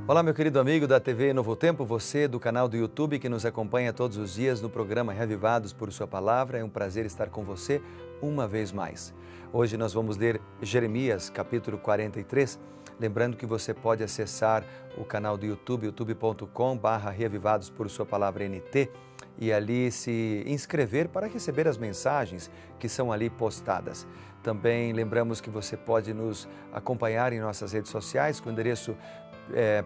Olá, meu querido amigo da TV Novo Tempo, você do canal do YouTube que nos acompanha todos os dias no programa Reavivados por Sua Palavra. É um prazer estar com você uma vez mais. Hoje nós vamos ler Jeremias, capítulo 43. Lembrando que você pode acessar o canal do YouTube, youtube.com/Reavivados por Sua Palavra NT, e ali se inscrever para receber as mensagens que são ali postadas. Também lembramos que você pode nos acompanhar em nossas redes sociais com o endereço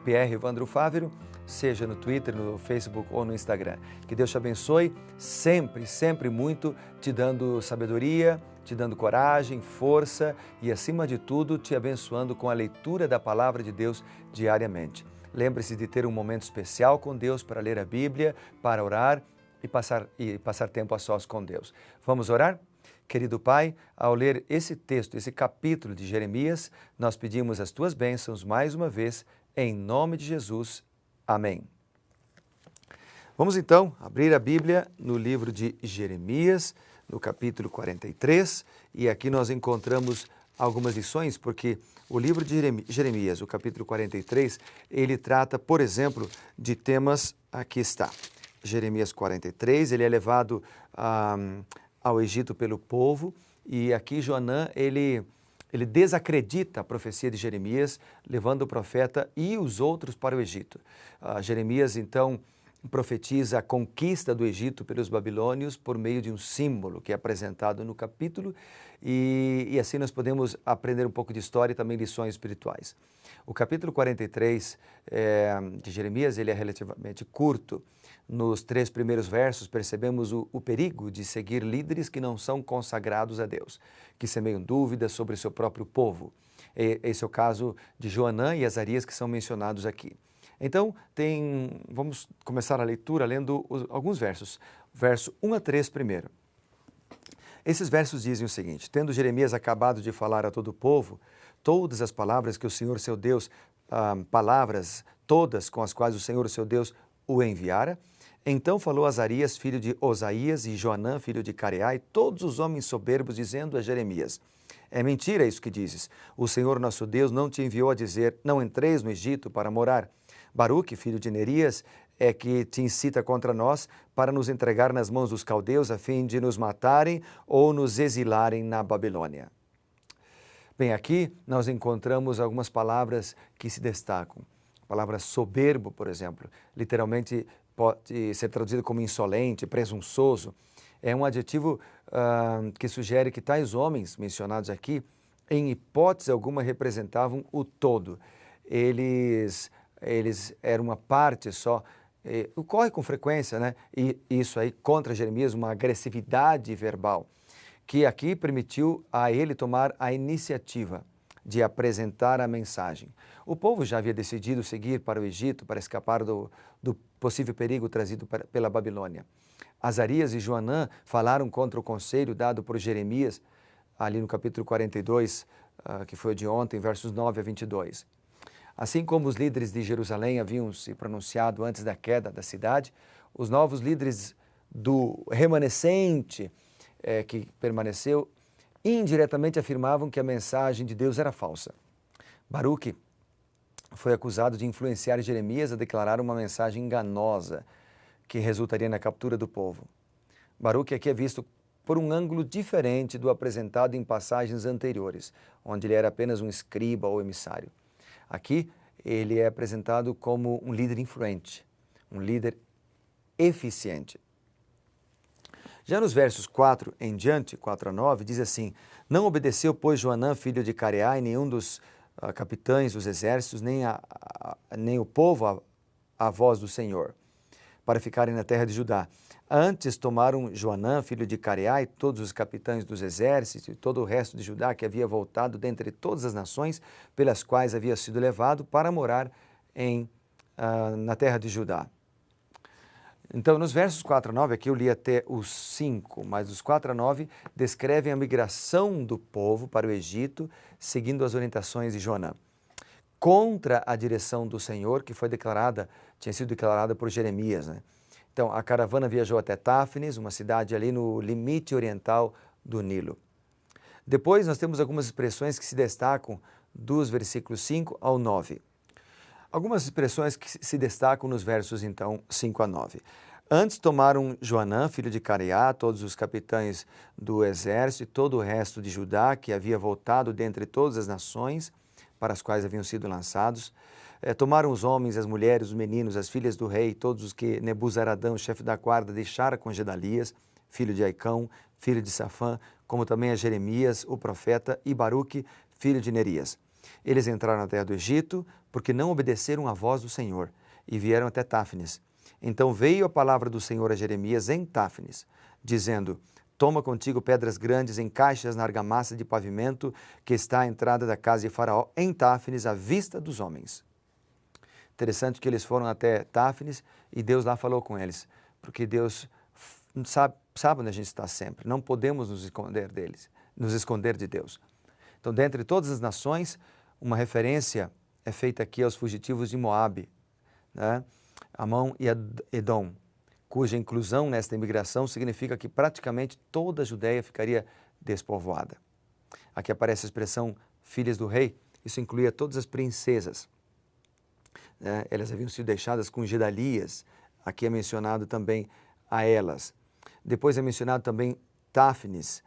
Pierre Evandro Fávero, seja no Twitter, no Facebook ou no Instagram. Que Deus te abençoe sempre, sempre muito, te dando sabedoria, te dando coragem, força e, acima de tudo, te abençoando com a leitura da Palavra de Deus diariamente. Lembre-se de ter um momento especial com Deus para ler a Bíblia, para orar e passar tempo a sós com Deus. Vamos orar? Querido Pai, ao ler esse texto, esse capítulo de Jeremias, nós pedimos as Tuas bênçãos mais uma vez, em nome de Jesus. Amém. Vamos então abrir a Bíblia no livro de Jeremias, no capítulo 43, e aqui nós encontramos algumas lições, porque o livro de Jeremias, o capítulo 43, ele trata, por exemplo, de temas, aqui está, Jeremias 43, ele é levado ao Egito pelo povo, e aqui Joanã, ele desacredita a profecia de Jeremias, levando o profeta e os outros para o Egito. Jeremias, então, profetiza a conquista do Egito pelos babilônios por meio de um símbolo que é apresentado no capítulo, e assim nós podemos aprender um pouco de história e também lições espirituais. O capítulo 43 de Jeremias, ele é relativamente curto. Nos 3 primeiros versos percebemos o perigo de seguir líderes que não são consagrados a Deus, que semeiam dúvidas sobre o seu próprio povo. Esse é o caso de Joanã e Azarias, que são mencionados aqui. Então, vamos começar a leitura lendo alguns versos. Verso 1 a 3 primeiro. Esses versos dizem o seguinte: tendo Jeremias acabado de falar a todo o povo, todas as palavras que o Senhor seu Deus, palavras todas com as quais o Senhor seu Deus o enviara, então falou Azarias, filho de Osaías, e Joanã, filho de Careá, e todos os homens soberbos, dizendo a Jeremias: é mentira isso que dizes. O Senhor nosso Deus não te enviou a dizer: não entreis no Egito para morar. Baruque, filho de Nerias, é que te incita contra nós para nos entregar nas mãos dos caldeus, a fim de nos matarem ou nos exilarem na Babilônia. Bem, aqui nós encontramos algumas palavras que se destacam. A palavra soberbo, por exemplo, literalmente pode ser traduzido como insolente, presunçoso. É um adjetivo que sugere que tais homens mencionados aqui, em hipótese alguma, representavam o todo. Eles eram uma parte só. Ocorre com frequência, né? E isso aí contra Jeremias, uma agressividade verbal, que aqui permitiu a ele tomar a iniciativa de apresentar a mensagem. O povo já havia decidido seguir para o Egito para escapar do possível perigo trazido pela Babilônia. Azarias e Joanã falaram contra o conselho dado por Jeremias, ali no capítulo 42, que foi de ontem, versos 9 a 22. Assim como os líderes de Jerusalém haviam se pronunciado antes da queda da cidade, os novos líderes do remanescente que permaneceu, indiretamente afirmavam que a mensagem de Deus era falsa. Baruque foi acusado de influenciar Jeremias a declarar uma mensagem enganosa que resultaria na captura do povo. Baruque aqui é visto por um ângulo diferente do apresentado em passagens anteriores, onde ele era apenas um escriba ou emissário. Aqui ele é apresentado como um líder influente, um líder eficiente. Já nos versos 4 em diante, 4 a 9, diz assim: não obedeceu, pois, Joanã, filho de Careá, e nenhum dos capitães dos exércitos, nem o povo à voz do Senhor, para ficarem na terra de Judá. Antes tomaram Joanã, filho de Careá, e todos os capitães dos exércitos, e todo o resto de Judá, que havia voltado dentre todas as nações pelas quais havia sido levado, para morar na terra de Judá. Então, nos versos 4 a 9, aqui eu li até os 5, mas os 4 a 9 descrevem a migração do povo para o Egito, seguindo as orientações de Joanã, contra a direção do Senhor, que tinha sido declarada por Jeremias, né? Então, a caravana viajou até Táfnis, uma cidade ali no limite oriental do Nilo. Depois, nós temos algumas expressões que se destacam dos versículos 5 ao 9. Algumas expressões que se destacam nos versos, então, 5 a 9. Antes tomaram Joanã, filho de Careá, todos os capitães do exército e todo o resto de Judá, que havia voltado dentre todas as nações para as quais haviam sido lançados. Tomaram os homens, as mulheres, os meninos, as filhas do rei, todos os que Nebuzaradão, chefe da guarda, deixara com Gedalias, filho de Aicão, filho de Safã, como também a Jeremias, o profeta, e Baruque, filho de Nerias. Eles entraram na terra do Egito, porque não obedeceram à voz do Senhor, e vieram até Táfnis. Então veio a palavra do Senhor a Jeremias em Táfnis, dizendo: toma contigo pedras grandes, encaixa-as na argamassa de pavimento que está à entrada da casa de Faraó, em Táfnis, à vista dos homens. Interessante que eles foram até Táfnis e Deus lá falou com eles, porque Deus sabe onde a gente está sempre. Não podemos nos esconder de Deus. Então, dentre todas as nações, uma referência é feita aqui aos fugitivos de Moabe, né? Amon e Edom, cuja inclusão nesta imigração significa que praticamente toda a Judéia ficaria despovoada. Aqui aparece a expressão filhas do rei, isso incluía todas as princesas. Elas haviam sido deixadas com Gedalias, aqui é mencionado também a elas. Depois é mencionado também Táfnis,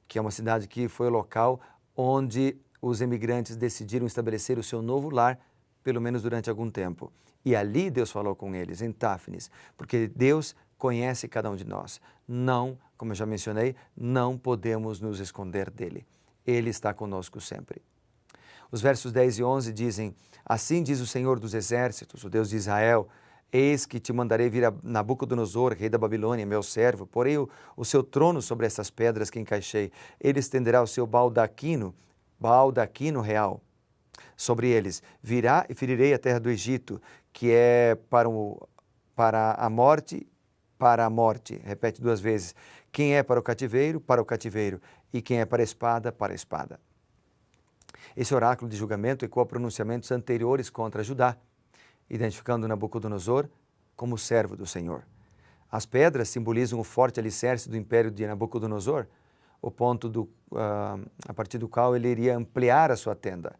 que é uma cidade que foi o local onde os emigrantes decidiram estabelecer o seu novo lar, pelo menos durante algum tempo. E ali Deus falou com eles, em Táfnis, porque Deus conhece cada um de nós. Não, como eu já mencionei, não podemos nos esconder dele. Ele está conosco sempre. Os versos 10 e 11 dizem: assim diz o Senhor dos Exércitos, o Deus de Israel, eis que te mandarei vir a Nabucodonosor, rei da Babilônia, meu servo, porei o seu trono sobre essas pedras que encaixei. Ele estenderá o seu baldaquino real sobre eles. Virá e ferirei a terra do Egito, que é para a morte, repete 2 vezes. Quem é para o cativeiro, e quem é para a espada. Esse oráculo de julgamento ecoa pronunciamentos anteriores contra Judá, identificando Nabucodonosor como servo do Senhor. As pedras simbolizam o forte alicerce do império de Nabucodonosor, o ponto a partir do qual ele iria ampliar a sua tenda.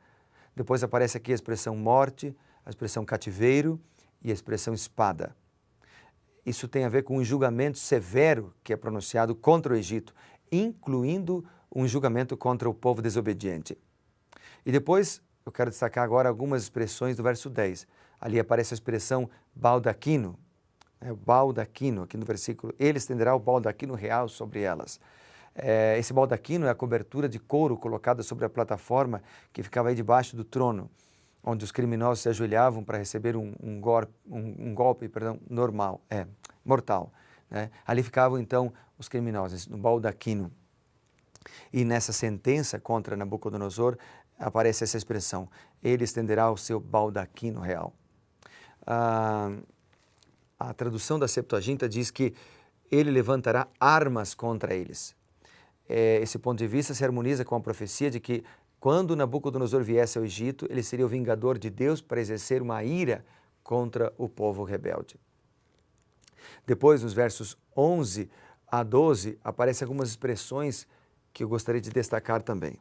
Depois aparece aqui a expressão morte, a expressão cativeiro e a expressão espada. Isso tem a ver com um julgamento severo que é pronunciado contra o Egito, incluindo um julgamento contra o povo desobediente. E depois, eu quero destacar agora algumas expressões do verso 10. Ali aparece a expressão baldaquino. O baldaquino, aqui no versículo, ele estenderá o baldaquino real sobre elas. Esse baldaquino é a cobertura de couro colocada sobre a plataforma que ficava aí debaixo do trono, onde os criminosos se ajoelhavam para receber um golpe mortal. Né? Ali ficavam então os criminosos, no baldaquino. E nessa sentença contra Nabucodonosor aparece essa expressão: ele estenderá o seu baldaquino real. A tradução da Septuaginta diz que ele levantará armas contra eles. Esse ponto de vista se harmoniza com a profecia de que quando Nabucodonosor viesse ao Egito, ele seria o vingador de Deus para exercer uma ira contra o povo rebelde. Depois, nos versos 11 a 12, aparecem algumas expressões que eu gostaria de destacar também.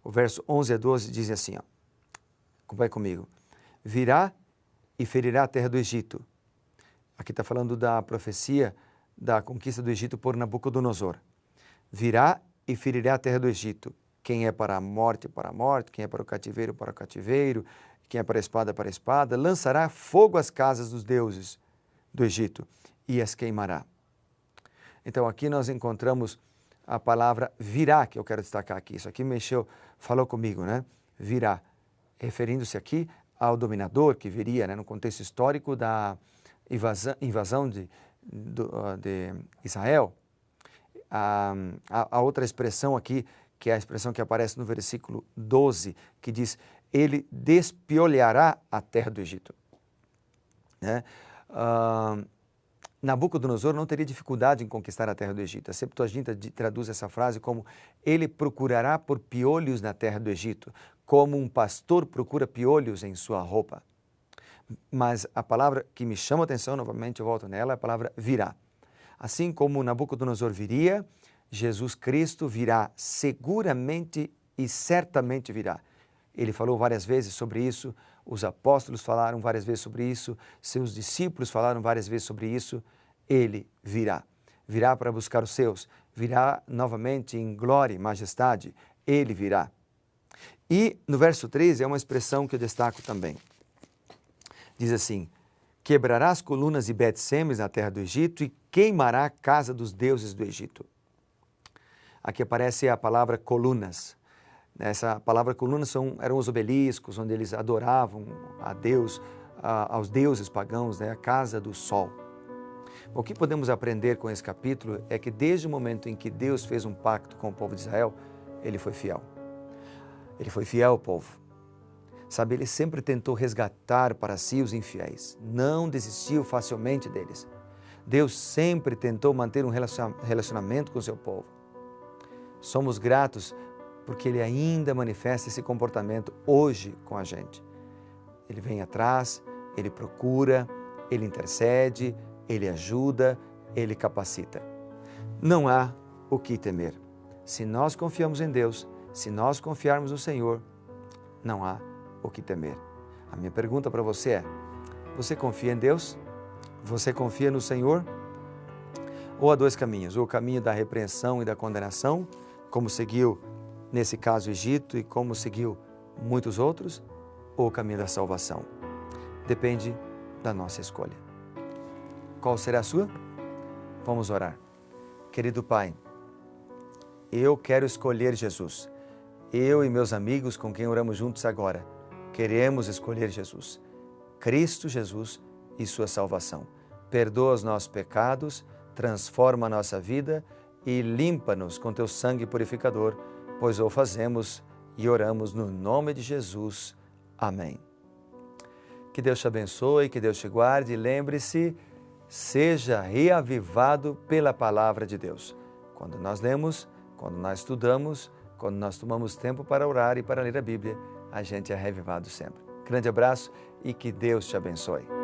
O verso 11 a 12 diz assim, acompanhe comigo: virá e ferirá a terra do Egito. Aqui está falando da profecia da conquista do Egito por Nabucodonosor. Virá e ferirá a terra do Egito. Quem é para a morte, quem é para o cativeiro, quem é para a espada, lançará fogo às casas dos deuses do Egito e as queimará. Então aqui nós encontramos a palavra virá, que eu quero destacar aqui. Isso aqui falou comigo, né? Virá, referindo-se aqui ao dominador que viria, né, no contexto histórico da invasão de Israel. A outra expressão aqui, que é a expressão que aparece no versículo 12, que diz: ele despiolhará a terra do Egito. Né? Nabucodonosor não teria dificuldade em conquistar a terra do Egito. A Septuaginta traduz essa frase como: ele procurará por piolhos na terra do Egito, como um pastor procura piolhos em sua roupa. Mas a palavra que me chama a atenção, novamente eu volto nela, é a palavra virá. Assim como Nabucodonosor viria, Jesus Cristo virá, seguramente e certamente virá. Ele falou várias vezes sobre isso, os apóstolos falaram várias vezes sobre isso, seus discípulos falaram várias vezes sobre isso. Ele virá. Virá para buscar os seus, virá novamente em glória e majestade. Ele virá. E no verso 13 é uma expressão que eu destaco também. Diz assim: quebrará as colunas de Bet-Semes na terra do Egito e queimará a casa dos deuses do Egito. Aqui aparece a palavra colunas. Essa palavra colunas eram os obeliscos onde eles adoravam a Deus, aos deuses pagãos, né? A casa do sol. O que podemos aprender com esse capítulo é que desde o momento em que Deus fez um pacto com o povo de Israel, Ele foi fiel. Ele foi fiel ao povo. Sabe, Ele sempre tentou resgatar para si os infiéis, não desistiu facilmente deles. Deus sempre tentou manter um relacionamento com o seu povo. Somos gratos porque Ele ainda manifesta esse comportamento hoje com a gente. Ele vem atrás, Ele procura, Ele intercede, Ele ajuda, Ele capacita. Não há o que temer. Se nós confiamos em Deus, se nós confiarmos no Senhor, não há o que temer. A minha pergunta para você é: você confia em Deus? Você confia no Senhor? Ou há dois caminhos: o caminho da repreensão e da condenação, como seguiu nesse caso o Egito e como seguiu muitos outros, ou o caminho da salvação? Depende da nossa escolha. Qual será a sua? Vamos orar. Querido Pai, eu quero escolher Jesus. Eu e meus amigos com quem oramos juntos agora, queremos escolher Jesus. Cristo Jesus e sua salvação. Perdoa os nossos pecados, transforma a nossa vida e limpa-nos com teu sangue purificador, pois o fazemos e oramos no nome de Jesus. Amém. Que Deus te abençoe, que Deus te guarde e lembre-se, seja reavivado pela palavra de Deus. Quando nós lemos, quando nós estudamos, quando nós tomamos tempo para orar e para ler a Bíblia, a gente é reavivado sempre. Grande abraço e que Deus te abençoe.